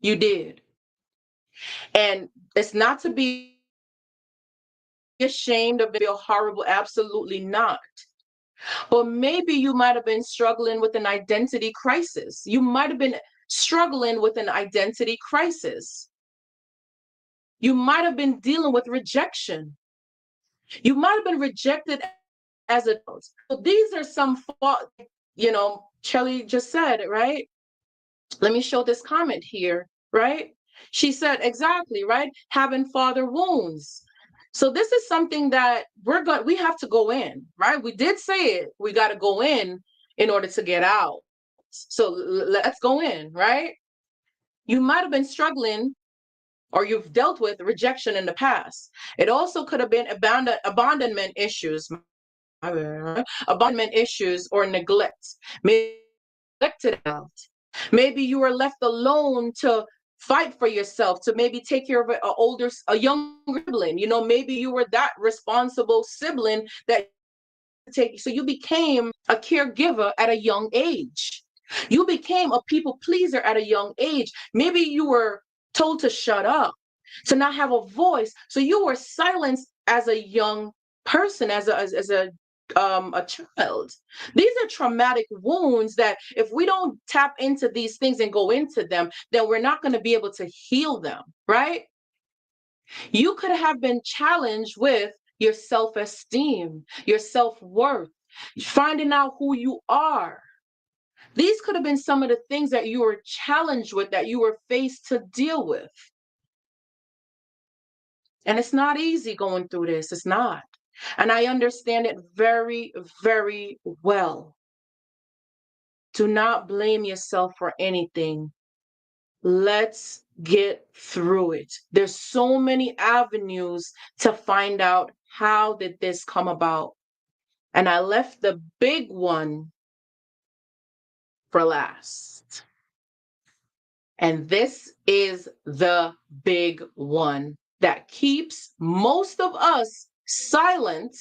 You did. And it's not to be ashamed of it, feel horrible. Absolutely not. But maybe you might have been struggling with an identity crisis. You might have been struggling with an identity crisis. You might have been dealing with rejection. You might have been rejected as a child. So these are some fault, Shelly just said it, right? Let me show this comment here, right? She said, exactly, right? Having father wounds. So this is something that we have to go in, right? We did say it. We got to go in order to get out. So let's go in, right? You might have been struggling or you've dealt with rejection in the past. It also could have been abandonment issues, or neglect. Maybe neglected out. Maybe you were left alone to fight for yourself, to maybe take care of a younger sibling. Maybe you were that responsible sibling that so you became a caregiver at a young age. You became a people pleaser at a young age. Maybe you were told to shut up, to not have a voice. So you were silenced as a young person, as a child. These are traumatic wounds that if we don't tap into these things and go into them, then we're not going to be able to heal them, right? You could have been challenged with your self-esteem, your self-worth, finding out who you are. These could have been some of the things that you were challenged with, that you were faced to deal with. And it's not easy going through this. It's not. And I understand it very, very well. Do not blame yourself for anything. Let's get through it. There's so many avenues to find out how did this come about. And I left the big one for last. And this is the big one that keeps most of us silent,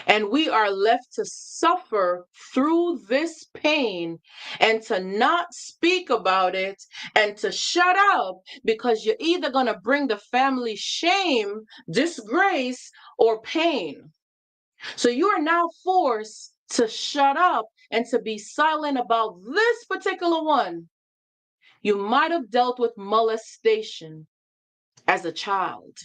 and we are left to suffer through this pain and to not speak about it and to shut up, because you're either going to bring the family shame, disgrace, or pain. So you are now forced to shut up and to be silent about this particular one. You might have dealt with molestation as a child.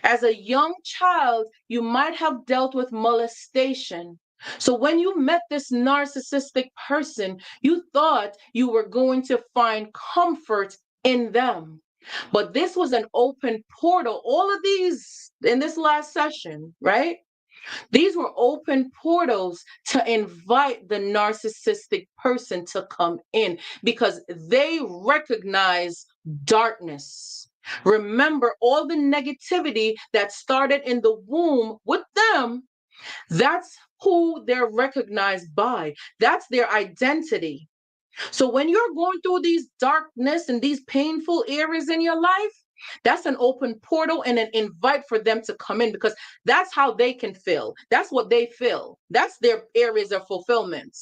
As a young child, you might have dealt with molestation. So when you met this narcissistic person, you thought you were going to find comfort in them. But this was an open portal. All of these in this last session, right? These were open portals to invite the narcissistic person to come in, because they recognize darkness. Remember, all the negativity that started in the womb with them, that's who they're recognized by. That's their identity. So when you're going through these darkness and these painful areas in your life, that's an open portal and an invite for them to come in, because that's how they can feel. That's what they feel. That's their areas of fulfillment.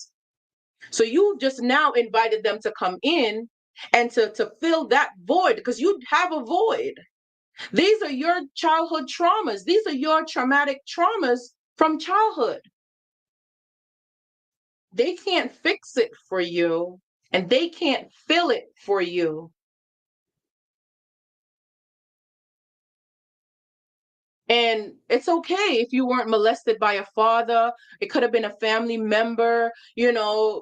So you just now invited them to come in and to fill that void, because you have a void. These are your childhood traumas. These are your traumatic traumas from childhood. They can't fix it for you, and they can't fill it for you. And it's okay if you weren't molested by a father. It could have been a family member,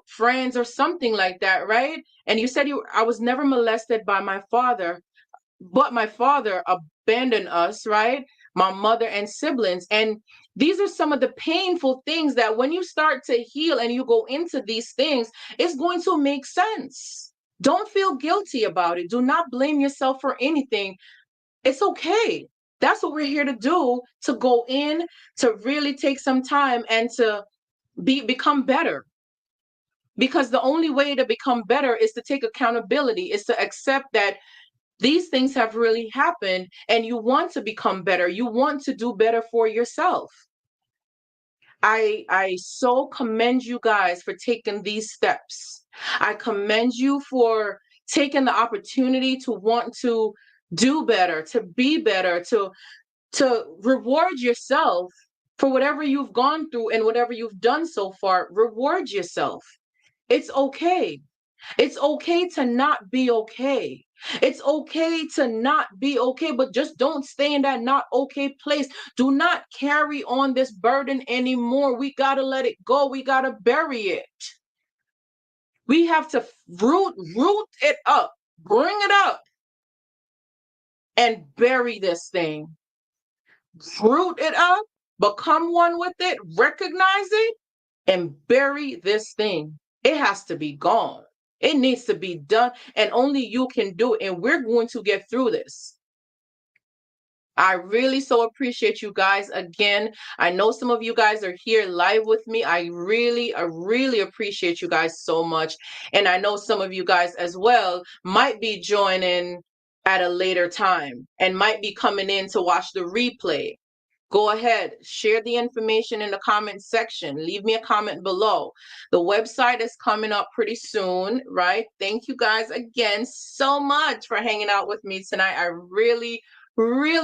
friends or something like that, right? And you said I was never molested by my father, but my father abandoned us, right? My mother and siblings. And these are some of the painful things that when you start to heal and you go into these things, it's going to make sense. Don't feel guilty about it. Do not blame yourself for anything. It's okay. That's what we're here to do, to go in, to really take some time and to become better. Because the only way to become better is to take accountability, is to accept that these things have really happened and you want to become better. You want to do better for yourself. I so commend you guys for taking these steps. I commend you for taking the opportunity to want to do better, to be better, to reward yourself for whatever you've gone through and whatever you've done so far. Reward yourself. It's okay. It's okay to not be okay. It's okay to not be okay, but just don't stay in that not okay place. Do not carry on this burden anymore. We got to let it go. We got to bury it. We have to root it up, bring it up, and bury this thing. Root it up, become one with it, recognize it, and bury this thing. It has to be gone. It needs to be done, and only you can do it. And we're going to get through this. I really so appreciate you guys again. I know some of you guys are here live with me. I really appreciate you guys so much. And I know some of you guys as well might be joining at a later time and might be coming in to watch the replay. Go ahead, share the information in the comment section. Leave me a comment below. The website is coming up pretty soon, right? Thank you guys again so much for hanging out with me tonight. I really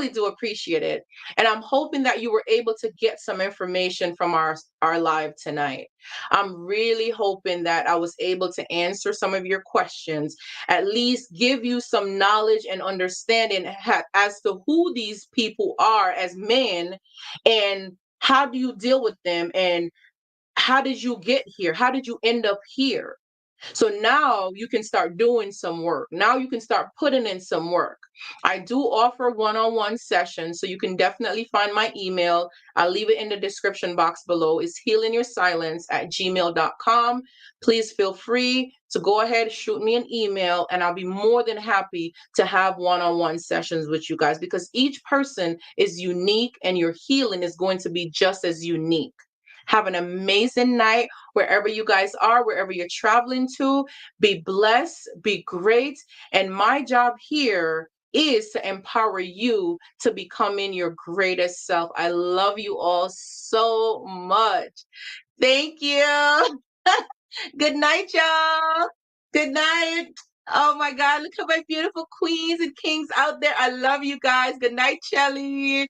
do appreciate it. And I'm hoping that you were able to get some information from our live tonight. I'm really hoping that I was able to answer some of your questions, at least give you some knowledge and understanding as to who these people are as men, and how do you deal with them, and how did you get here? How did you end up here? So now you can start doing some work. Now you can start putting in some work. I do offer one-on-one sessions, so you can definitely find my email. I'll leave it in the description box below. It's healingyoursilence@gmail.com. Please feel free to go ahead, shoot me an email, and I'll be more than happy to have one-on-one sessions with you guys, because each person is unique and your healing is going to be just as unique. Have an amazing night wherever you guys are, wherever you're traveling to. Be blessed, be great. And my job here is to empower you to becoming your greatest self. I love you all so much. Thank you. Good night, y'all. Good night. Oh my God, look at my beautiful queens and kings out there. I love you guys. Good night, Shelly,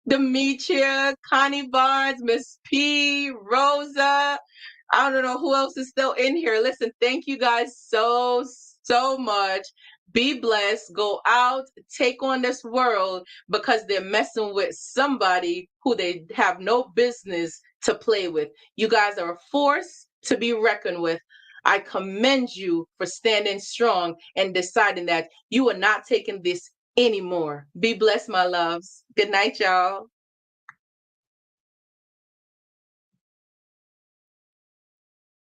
Demetria, Connie Barnes, Miss P, Rosa. I don't know who else is still in here. Listen, thank you guys so much. Be blessed. Go out, take on this world, because they're messing with somebody who they have no business to play with. You guys are a force to be reckoned with. I commend you for standing strong and deciding that you are not taking this anymore. Be blessed, my loves. Good night, y'all.